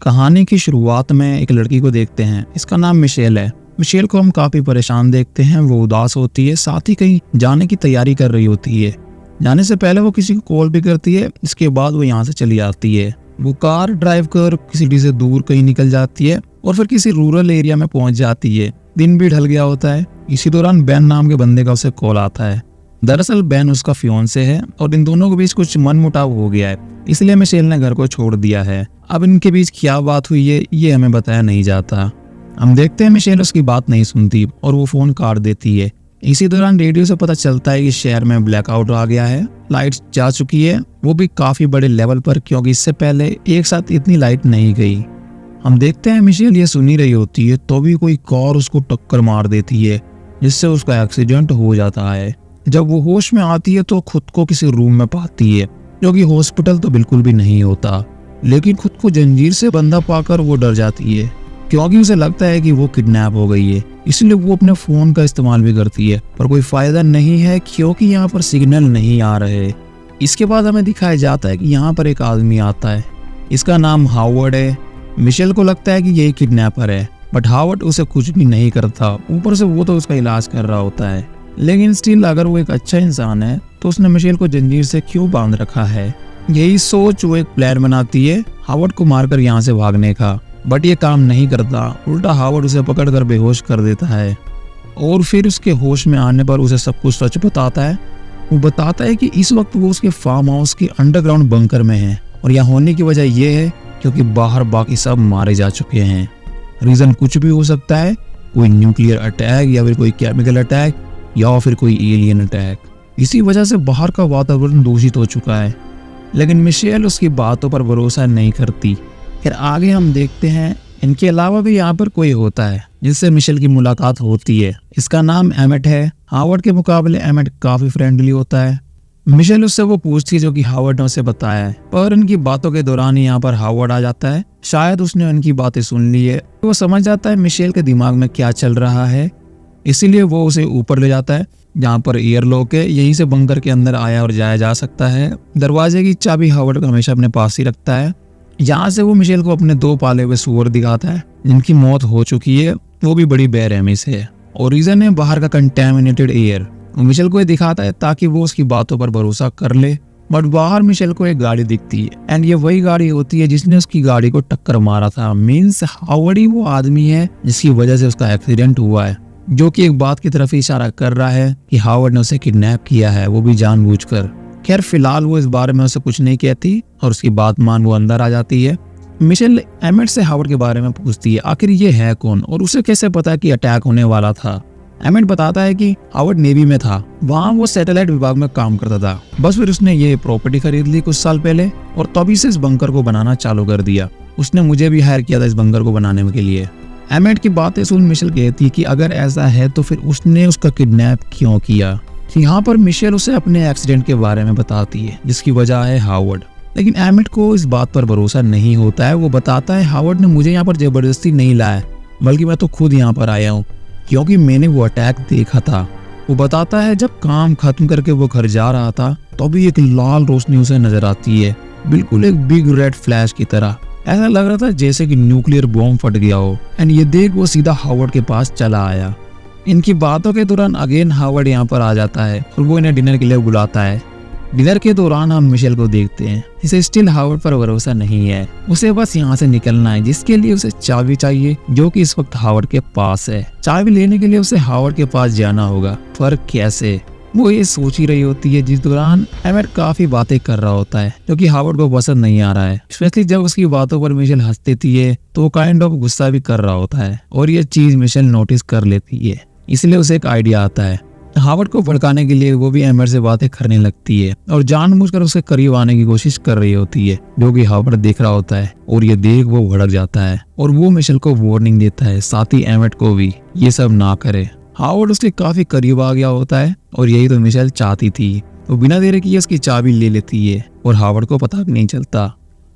कहानी की शुरुआत में एक लड़की को देखते हैं। इसका नाम मिशेल है। मिशेल को हम काफी परेशान देखते हैं। वो उदास होती है, साथ ही कहीं जाने की तैयारी कर रही होती है। जाने से पहले वो किसी को कॉल भी करती है। इसके बाद वो यहाँ से चली जाती है। वो कार ड्राइव कर सिटी से दूर कहीं निकल जाती है और फिर किसी रूरल एरिया में पहुंच जाती है। दिन भी ढल गया होता है। इसी दौरान बैन नाम के बंदे का उसे कॉल आता है। दरअसल बैन उसका फियोंसे है और इन दोनों के बीच कुछ मनमुटाव हो गया है, इसलिए मिशेल ने घर को छोड़ दिया है। अब इनके बीच क्या बात हुई है ये हमें बताया नहीं जाता। हम देखते हैं मिशेल उसकी बात नहीं सुनती और वो फोन काट देती है। इसी दौरान रेडियो से पता चलता है कि शहर में ब्लैकआउट आ गया है, लाइट्स जा चुकी है, वो भी काफी बड़े लेवल पर, क्योंकि इससे पहले एक साथ इतनी लाइट नहीं गई। हम देखते हैं मिशेल ये सुनी रही होती है तो भी कोई कार उसको टक्कर मार देती है, जिससे उसका एक्सीडेंट हो जाता है। जब वो होश में आती है तो खुद को किसी रूम में पाती है, जो कि हॉस्पिटल तो बिल्कुल भी नहीं होता। लेकिन खुद को जंजीर से बंधा पाकर वो डर जाती है, क्योंकि उसे लगता है कि वो किडनैप हो गई है। इसलिए वो अपने फोन का इस्तेमाल भी करती है, पर कोई फायदा नहीं है क्योंकि यहाँ पर सिग्नल नहीं आ रहे। इसके बाद हमें दिखाया जाता है कि यहाँ पर एक आदमी आता है। इसका नाम हावर्ड है। मिशेल को लगता है कि यही किडनैपर है, बट हावर्ड उसे कुछ भी नहीं करता। ऊपर से वो तो उसका इलाज कर रहा होता है। लेकिन स्टिल अगर वो एक अच्छा इंसान है तो उसने मिशेल को जंजीर से क्यों बांध रखा है। यही सोच वो एक प्लान बनाती है हावर्ड को मारकर यहाँ से भागने का, बट ये काम नहीं करता। उल्टा हावर्ड उसे पकड़कर बेहोश कर देता है और फिर उसके होश में आने पर उसे सब कुछ सच बताता है। वो बताता है कि इस वक्त वो उसके फार्म हाउस के अंडरग्राउंड बंकर में है और यहाँ होने की वजह यह है क्योंकि बाहर बाकी सब मारे जा चुके हैं। रीजन कुछ भी हो सकता है, कोई न्यूक्लियर अटैक या फिर कोई केमिकल अटैक या फिर कोई एलियन अटैक। इसी वजह से बाहर का वातावरण दूषित हो चुका है। लेकिन मिशेल उसकी बातों पर भरोसा नहीं करती। फिर आगे हम देखते हैं इनके अलावा भी यहाँ पर कोई होता है जिससे मिशेल की मुलाकात होती है। इसका नाम एमेट है। हावर्ड के मुकाबले एमेट काफी फ्रेंडली होता है। मिशेल उससे वो पूछती है जो कि हावर्ड ने उसे बताया है, पर इनकी बातों के दौरान ही यहाँ पर हावर्ड आ जाता है। शायद उसने उनकी बातें सुन ली है। वो समझ जाता है मिशेल के दिमाग में क्या चल रहा है, इसीलिए वो उसे ऊपर ले जाता है जहाँ पर एयरलॉक है। यहीं से बंकर के अंदर आया और जाया जा सकता है। दरवाजे की चाबी हावर्ड हमेशा अपने पास ही रखता है। यहाँ से वो मिशेल को अपने 2 पाले हुए सूअर दिखाता है जिनकी मौत हो चुकी है, वो भी बड़ी बेरहमी से। और रीजन है बाहर का कंटेमिनेटेड एयर। वो मिशेल को ये दिखाता है ताकि वो उसकी बातों पर भरोसा कर ले। बट बाहर मिशेल को एक गाड़ी दिखती है एंड ये वही गाड़ी होती है जिसने उसकी गाड़ी को टक्कर मारा था। मीन्स हावर्ड ही वो आदमी है जिसकी वजह से उसका एक्सीडेंट हुआ है, जो कि एक बात की तरफ इशारा कर रहा है कि हावर्ड ने उसे किडनैप किया है, वो भी जानबूझकर। खैर फिलहाल वो इस बारे में उसे कुछ नहीं कहती और उसकी बात मान वो अंदर आ जाती है। मिशेल एमेट से हावर्ड के बारे में पूछती है आखिर ये है कौन और उसे कैसे पता कि अटैक होने वाला था। एमेट बताता है कि हावर्ड नेवी में था, वहाँ वो सैटेलाइट विभाग में काम करता था। बस फिर उसने ये प्रॉपर्टी खरीद ली कुछ साल पहले और तभी से इस बंकर को बनाना चालू कर दिया। उसने मुझे भी हायर किया था इस बंकर को बनाने के लिए। एमेट की बातें सुन मिशेल कहती कि अगर ऐसा है तो फिर उसने उसका किडनैप क्यों किया। यहाँ पर मिशेल उसे अपने एक्सीडेंट के बारे में बताती है जिसकी वजह है हावर्ड। लेकिन एमेट को इस बात पर भरोसा नहीं होता है। वो बताता है हावर्ड ने मुझे यहाँ पर जबरदस्ती नहीं लाया, बल्कि मैं तो खुद यहाँ पर आया हूँ क्योंकि मैंने वो अटैक देखा था। वो बताता है जब काम खत्म करके वो घर जा रहा था तो भी एक लाल रोशनी उसे नजर आती है, बिल्कुल एक बिग रेड फ्लैश की तरह। ऐसा लग रहा था जैसे कि न्यूक्लियर बॉम्ब फट गया हो। एंड ये देख वो सीधा हावर्ड के पास चला आया। इनकी बातों के दौरान अगेन हावर्ड यहाँ पर आ जाता है और वो इन्हें डिनर के लिए बुलाता है। डिनर के दौरान हम मिशेल को देखते हैं, इसे स्टिल हावर्ड पर भरोसा नहीं है। उसे बस यहाँ से निकलना है, जिसके लिए उसे चाबी चाहिए जो कि इस वक्त हावर्ड के पास है। चाबी लेने के लिए उसे हावर्ड के पास जाना होगा, पर कैसे, वो ये सोच ही रही होती है। जिस दौरान एमेट काफी बातें कर रहा होता है जो कि हावर्ड को पसंद नहीं आ रहा है। स्पेशली जब उसकी बातों पर मिशेल हंस देती है तो वो काइंड ऑफ गुस्सा भी कर रहा होता है और ये चीज मिशेल नोटिस कर लेती है। इसलिए उसे एक आइडिया आता है। हावर्ड को भड़काने के लिए वो भी एमेट से बातें करने लगती है और जानबूझकर उसके करीब आने की कोशिश कर रही होती है, जो कि हावर्ड देख रहा होता है और ये देख वो भड़क जाता है और वो मिशेल को वार्निंग देता है, साथ ही एमेट को भी, ये सब ना करे। हावर्ड उसके काफी करीब आ गया होता है और यही तो मिशेल चाहती थी। वो बिना देरी किए उसकी चाबी ले लेती है और हावर्ड को पता भी नहीं चलता।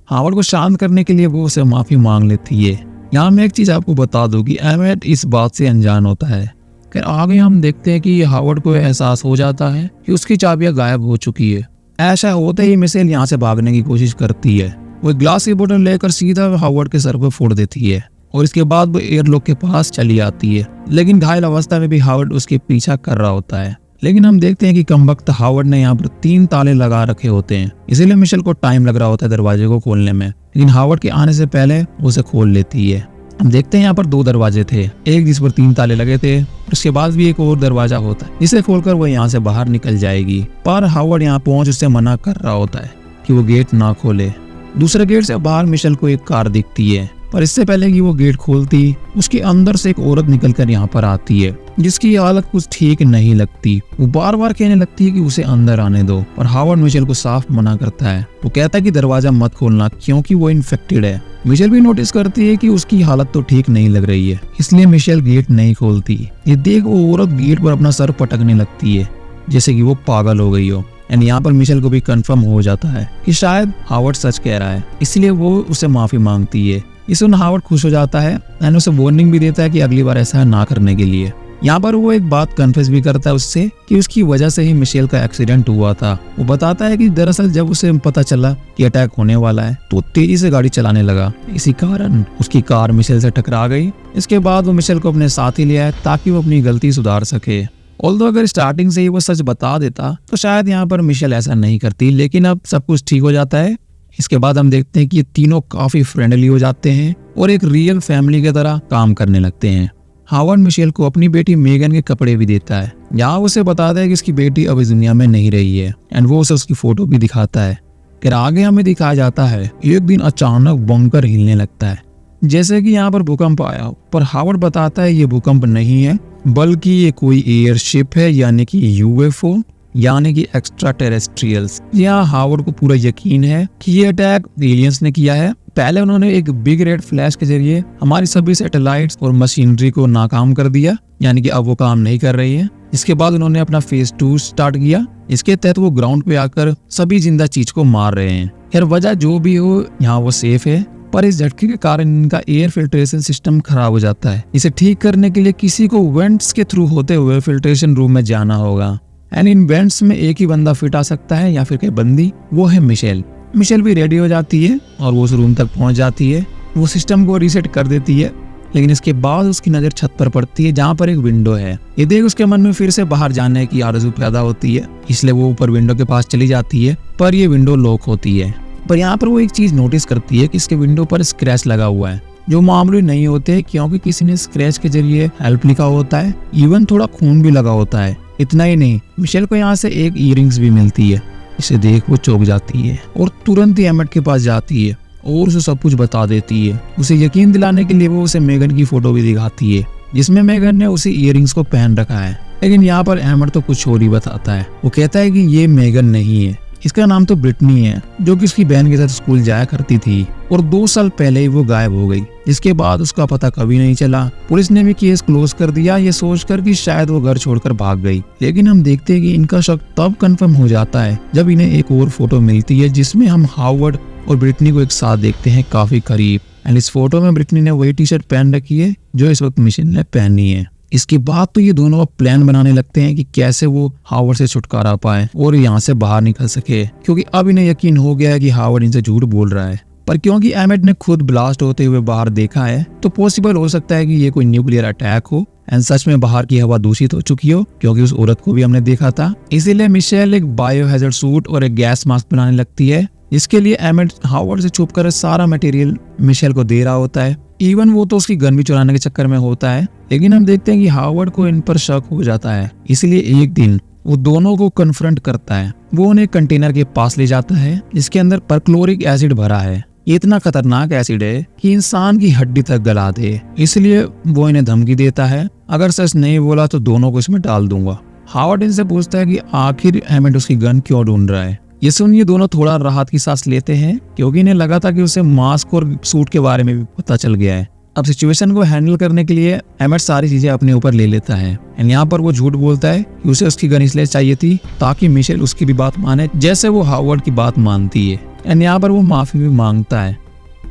हावर्ड को शांत करने के लिए वो उसे माफी मांग लेती है। यहाँ मैं एक चीज आपको बता दूं कि एमेट इस बात से अनजान होता है। खैर आगे हम देखते हैं कि हावर्ड को एहसास हो जाता है कि उसकी चाबियां गायब हो चुकी है। ऐसा होते ही मिशेल यहाँ से भागने की कोशिश करती है वो एक ग्लास की बोतल लेकर सीधा हावर्ड के सर पर फोड़ देती है और इसके बाद वो एयरलॉक के पास चली आती है। लेकिन घायल अवस्था में भी हावर्ड उसके पीछा कर रहा होता है। लेकिन हम देखते हैं कि कमबख्त हावर्ड ने यहाँ पर 3 ताले लगा रखे होते हैं, इसीलिए मिशेल को टाइम लग रहा होता है दरवाजे को खोलने में। लेकिन हावर्ड के आने से पहले उसे खोल लेती है। हम देखते हैं यहाँ पर 2 दरवाजे थे, एक जिस पर 3 ताले लगे थे, उसके बाद भी एक और दरवाजा होता है जिसे खोलकर वो यहाँ से बाहर निकल जाएगी। पर हावर्ड यहाँ पहुंच उससे मना कर रहा होता है कि वो गेट ना खोले। दूसरे गेट से बाहर मिशेल को एक कार दिखती है, पर इससे पहले कि वो गेट खोलती उसके अंदर से एक औरत निकलकर यहाँ पर आती है जिसकी हालत कुछ ठीक नहीं लगती। वो बार बार कहने लगती है कि उसे अंदर आने दो, और हावर्ड मिशेल को साफ मना करता है। वो कहता है कि दरवाजा मत खोलना क्योंकि वो इन्फेक्टेड है। मिशेल भी नोटिस करती है कि उसकी हालत तो ठीक नहीं लग रही है, इसलिए मिशेल गेट नहीं खोलती। ये देख वो औरत गेट पर अपना सर पटकने लगती है जैसे कि वो पागल हो गई हो। एंड यहाँ पर मिशेल को भी कंफर्म हो जाता है कि शायद हावर्ड सच कह रहा है, इसलिए वो उसे माफी मांगती है। इससे हावर्ड खुश हो जाता है एंड उसे वार्निंग भी देता है कि अगली बार ऐसा ना करने के लिए। यहाँ पर वो एक बात कन्फेस भी करता है उससे कि उसकी वजह से ही मिशेल का एक्सीडेंट हुआ था। वो बताता है कि दरअसल जब उसे पता चला कि अटैक होने वाला है तो तेजी से गाड़ी चलाने लगा, इसी कारण उसकी कार मिशेल से टकरा गई। इसके बाद वो मिशेल को अपने साथ ही ले आया ताकि वो अपनी गलती सुधार सके। ऑल्दो अगर स्टार्टिंग से ही वो सच बता देता तो शायद यहाँ पर मिशेल ऐसा नहीं करती, लेकिन अब सब कुछ ठीक हो जाता है। इसके बाद हम देखते हैं कि ये तीनों काफी फ्रेंडली हो जाते हैं और एक रियल फैमिली की तरह काम करने लगते हैं। हावर्ड मिशेल को अपनी बेटी मेगन के कपड़े भी देता है। यहाँ उसे बताता है कि इसकी बेटी अब इस दुनिया में नहीं रही है एंड वो उसे उसकी फोटो भी दिखाता है। फिर आगे हमें दिखाया जाता है एक दिन अचानक बंकर हिलने लगता है जैसे कि यहाँ पर भूकंप आया हो, पर हावर्ड बताता है ये भूकंप नहीं है बल्कि ये कोई एयरशिप है, यानी कि यूएफओ, यानी कि एक्स्ट्रा टेरेस्ट्रियल्स। यहाँ हावर्ड को पूरा यकीन है कि ये अटैक एलियंस ने किया है। पहले उन्होंने एक बिग रेड फ्लैश के जरिए हमारी सभी सैटेलाइट्स और मशीनरी को नाकाम कर दिया, यानी कि अब वो काम नहीं कर रही है। इसके बाद उन्होंने अपना फेज 2 स्टार्ट किया। इसके तहत वो ग्राउंड पे आकर सभी जिंदा चीज को मार रहे हैं। खैर वजह जो भी हो यहाँ वो सेफ है, पर इस झटके के कारण इनका एयर फिल्ट्रेशन सिस्टम खराब हो जाता है। इसे ठीक करने के लिए किसी को वेंट्स के थ्रू होते हुए फिल्ट्रेशन रूम में जाना होगा एंड इन वेंट्स में एक ही बंदा फिट आ सकता है या फिर कोई बंदी, वो है मिशेल। मिशेल भी रेडी हो जाती है और वो उस रूम तक पहुंच जाती है। वो सिस्टम को रीसेट कर देती है, लेकिन इसके बाद उसकी नजर छत पर पड़ती है जहाँ पर एक विंडो है। ये देख उसके मन में फिर से बाहर जाने की आरज़ू पैदा होती है, इसलिए वो ऊपर विंडो के पास चली जाती है, पर ये विंडो लॉक होती है। पर यहाँ पर वो एक चीज नोटिस करती है कि इसके विंडो पर स्क्रैच लगा हुआ है, जो मामूली नहीं होते क्योंकि किसी ने स्क्रैच के जरिए हेल्प लिखा होता है। इवन थोड़ा खून भी लगा होता है। इतना ही नहीं, मिशेल को यहाँ से एक ईयरिंग्स भी मिलती है। इसे देख वो चौंक जाती है और तुरंत ही एमेट के पास जाती है और उसे सब कुछ बता देती है। उसे यकीन दिलाने के लिए वो उसे मेगन की फोटो भी दिखाती है जिसमें मेगन ने उसे ईयरिंग्स को पहन रखा है। लेकिन यहाँ पर एमेट तो कुछ और ही बताता है। वो कहता है कि ये मेगन नहीं है, इसका नाम तो ब्रिटनी है, जो कि उसकी बहन के साथ स्कूल जाया करती थी और 2 साल पहले ही वो गायब हो गई। इसके बाद उसका पता कभी नहीं चला। पुलिस ने भी केस क्लोज कर दिया ये सोचकर कि शायद वो घर छोड़कर भाग गई। लेकिन हम देखते हैं कि इनका शक तब कंफर्म हो जाता है जब इन्हें एक और फोटो मिलती है जिसमें हम हावर्ड और ब्रिटनी को एक साथ देखते हैं काफी करीब। एंड इस फोटो में ब्रिटनी ने वही टी शर्ट पहन रखी है जो इस वक्त मिशेल ने पहनी है। इसके बाद तो ये दोनों प्लान बनाने लगते हैं कि कैसे वो हावर्ड से छुटकारा पाए और यहाँ से बाहर निकल सके, क्योंकि अब इन्हें यकीन हो गया है कि हावर्ड इनसे झूठ बोल रहा है। पर क्योंकि एमेट ने खुद ब्लास्ट होते हुए बाहर देखा है तो पॉसिबल हो सकता है कि ये कोई न्यूक्लियर अटैक हो एंड सच में बाहर की हवा दूषित हो चुकी हो, क्योंकि उस औरत को भी हमने देखा था। इसीलिए मिशेल एक बायोहैजर्ड सूट और एक गैस मास्क बनाने लगती है। इसके लिए एमेट हावर्ड से छुपकर सारा मटेरियल मिशेल को दे रहा होता है। इवन वो तो उसकी गन भी चुराने के चक्कर में होता है। लेकिन हम देखते हैं कि हावर्ड को इन पर शक हो जाता है, इसलिए एक दिन वो दोनों को कन्फ्रंट करता है। वो उन्हें कंटेनर के पास ले जाता है जिसके अंदर परक्लोरिक एसिड भरा है। ये इतना खतरनाक एसिड है कि इंसान की हड्डी तक गला दे, इसलिए वो इन्हें धमकी देता है अगर सच नहीं बोला तो दोनों को इसमें डाल दूंगा। हावर्ड इनसे पूछता है कि आखिर एमेट उसकी गन क्यों ढूंढ रहा है। ये सुन ये दोनों थोड़ा राहत की सांस लेते हैं, क्योंकि इन्हें लगा था कि उसे मास्क और सूट के बारे में भी पता चल गया है। अब सिचुएशन को हैंडल करने के लिए एमेट सारी चीजें अपने ऊपर ले लेता है एंड यहाँ पर वो झूठ बोलता है कि उसे उसकी गन इसलिए चाहिए थी ताकि मिशेल उसकी भी बात माने जैसे वो हावर्ड की बात मानती है। एंड यहाँ पर वो माफी भी मांगता है।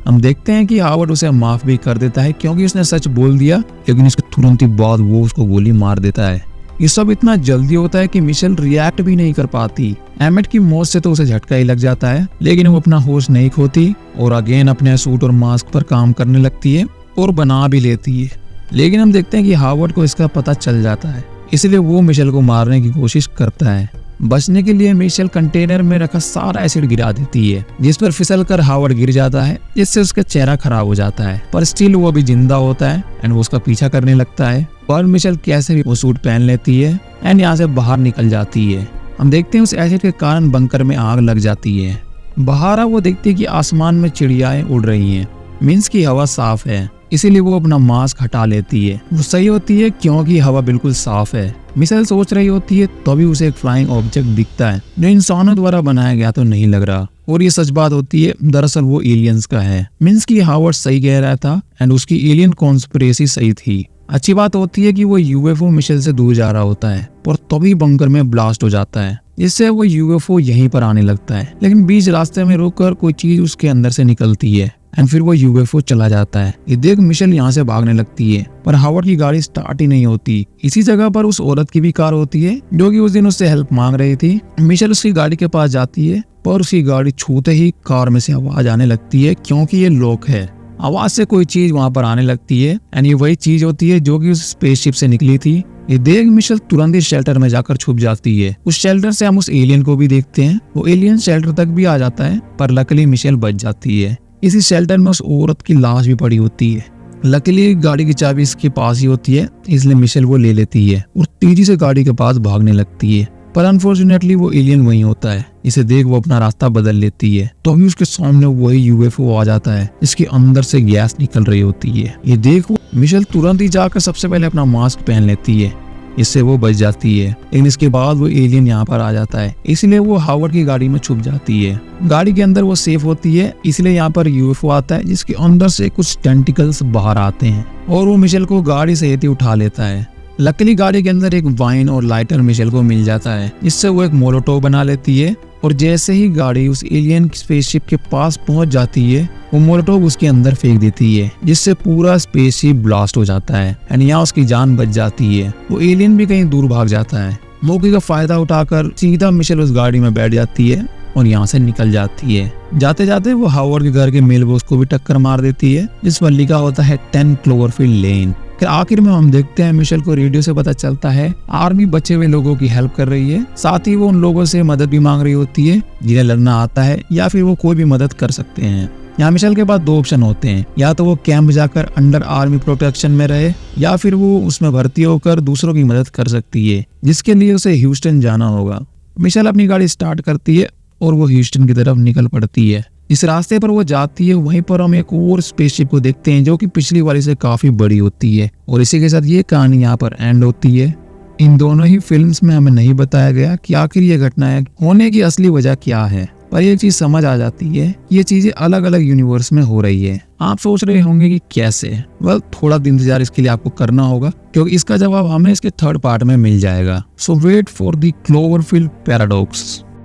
हम देखते हैं कि हावर्ड उसे माफ भी कर देता है क्योंकि उसने सच बोल दिया, लेकिन इसके तुरंत ही बाद वो उसको गोली मार देता है। ये सब इतना जल्दी होता है कि मिशेल रिएक्ट भी नहीं कर पाती। एमेट की मौत से तो उसे झटका ही लग जाता है, लेकिन वो अपना होश नहीं खोती और अगेन अपने सूट और मास्क पर काम करने लगती है और बना भी लेती है। लेकिन हम देखते हैं कि हावर्ड को इसका पता चल जाता है, इसलिए वो मिशेल को मारने की कोशिश करता है। बचने के लिए मिशेल कंटेनर में रखा सारा एसिड गिरा देती है, जिस पर फिसल कर हावर्ड गिर जाता है, जिससे उसका चेहरा खराब हो जाता है। पर स्टिल वो अभी जिंदा होता है एंड वो उसका पीछा करने लगता है और मिशेल कैसे भी वो सूट पहन लेती है एंड यहाँ से बाहर निकल जाती है। हम देखते हैं उस एसिड के कारण बंकर में आग लग जाती है। बाहर वो देखती है कि आसमान में चिड़ियाएं उड़ रही हैं, मीन्स की हवा साफ है, इसीलिए वो अपना मास्क हटा लेती है। वो सही होती है क्योंकि हवा बिल्कुल साफ है। मिशेल सोच रही होती है तभी उसे एक फ्लाइंग ऑब्जेक्ट दिखता है जो इंसानों द्वारा बनाया गया तो नहीं लग रहा, और ये सच बात होती है, दरअसल वो एलियंस का है। मीन्स की हावर्ड सही कह रहा था एंड उसकी एलियन कॉन्स्पिरेसी सही थी। अच्छी बात होती है कि वो यूएफओ मिशेल से दूर जा रहा होता है, पर तभी बंकर में ब्लास्ट हो जाता है, जिससे वो यूएफओ यहीं पर आने लगता है। लेकिन बीच रास्ते में रुककर कोई चीज उसके अंदर से निकलती है एंड फिर वो यूएफओ चला जाता है। ये देख मिशेल यहाँ से भागने लगती है, पर हावर्ड की गाड़ी स्टार्ट ही नहीं होती। इसी जगह पर उस औरत की भी कार होती है जो कि उस दिन उससे हेल्प मांग रही थी। मिशेल उसकी गाड़ी के पास जाती है, पर उसकी गाड़ी छूते ही कार में से आवाज आने लगती है क्योंकि ये लॉक है। आवाज से कोई चीज वहां पर आने लगती है एंड ये वही चीज होती है जो कि उस स्पेसशिप से निकली थी। ये देख मिशेल तुरंत ही शेल्टर में जाकर छुप जाती है। उस शेल्टर से हम उस एलियन को भी देखते हैं। वो एलियन शेल्टर तक भी आ जाता है, पर लकीली मिशेल बच जाती है। इसी शेल्टर में उस औरत की लाश भी पड़ी होती है। लकीली गाड़ी की चाबी इसके पास ही होती है, इसलिए मिशेल वो ले लेती है और तेजी से गाड़ी के पास भागने लगती है। पर अनफॉर्चुनेटली वो एलियन वहीं होता है। इसे देख वो अपना रास्ता बदल लेती है, तो अभी उसके सामने वही यूएफओ आ जाता है, इसके अंदर से गैस निकल रही होती है। ये देख वो मिशेल तुरंत ही जाकर सबसे पहले अपना मास्क पहन लेती है, इससे वो बच जाती है। लेकिन इसके बाद वो एलियन यहाँ पर आ जाता है, इसलिए वो हावर्ड की गाड़ी में छुप जाती है। गाड़ी के अंदर वो सेफ होती है, इसलिए यहाँ पर यूएफओ आता है जिसके अंदर से कुछ टेंटिकल्स बाहर आते हैं और वो मिशेल को गाड़ी से ही उठा लेता है। लकीली गाड़ी के अंदर एक वाइन और लाइटर मिशेल को मिल जाता है, जिससे वो एक मोलोटोव बना लेती है और जैसे ही गाड़ी उस एलियन स्पेसशिप के पास पहुंच जाती है, वो मोलोटोव उसके अंदर फेंक देती है, जिससे पूरा स्पेसशिप ब्लास्ट हो जाता है एंड यहाँ उसकी जान बच जाती है। वो एलियन भी कहीं दूर भाग जाता है। मौके का फायदा उठाकर सीधा मिशेल उस गाड़ी में बैठ जाती है और यहाँ से निकल जाती है। जाते जाते वो हावर्ड के घर के मेल बॉक्स को भी टक्कर मार देती है, जिस पर लिखा होता है 10 क्लोवरफील्ड लेन। आखिर में हम देखते हैं मिशेल को रेडियो से पता चलता है आर्मी बचे हुए लोगों की हेल्प कर रही है, साथ ही वो उन लोगों से मदद भी मांग रही होती है जिन्हें लड़ना आता है या फिर वो कोई भी मदद कर सकते हैं। यहाँ मिशेल के पास दो ऑप्शन होते हैं, या तो वो कैंप जाकर अंडर आर्मी प्रोटेक्शन में रहे या फिर वो उसमें भर्ती होकर दूसरों की मदद कर सकती है, जिसके लिए उसे ह्यूस्टन जाना होगा। मिशेल अपनी गाड़ी स्टार्ट करती है और वो ह्यूस्टन की तरफ निकल पड़ती है। इस रास्ते पर वो जाती है, वहीं पर हम एक और स्पेसशिप को देखते हैं जो कि पिछली वाली से काफी बड़ी होती है, और इसी के साथ ये कहानी यहाँ पर एंड होती है। इन दोनों ही फिल्म्स में हमें नहीं बताया गया कि आखिर ये घटनाएं होने की असली वजह क्या है, पर ये चीज समझ आ जाती है ये चीजें अलग अलग यूनिवर्स में हो रही है। आप सोच रहे होंगे कि कैसे? वेल, थोड़ा इंतजार इसके लिए आपको करना होगा, क्योंकि इसका जवाब हमें इसके थर्ड पार्ट में मिल जाएगा। सो वेट फॉर द क्लोवरफील्ड पैराडॉक्स।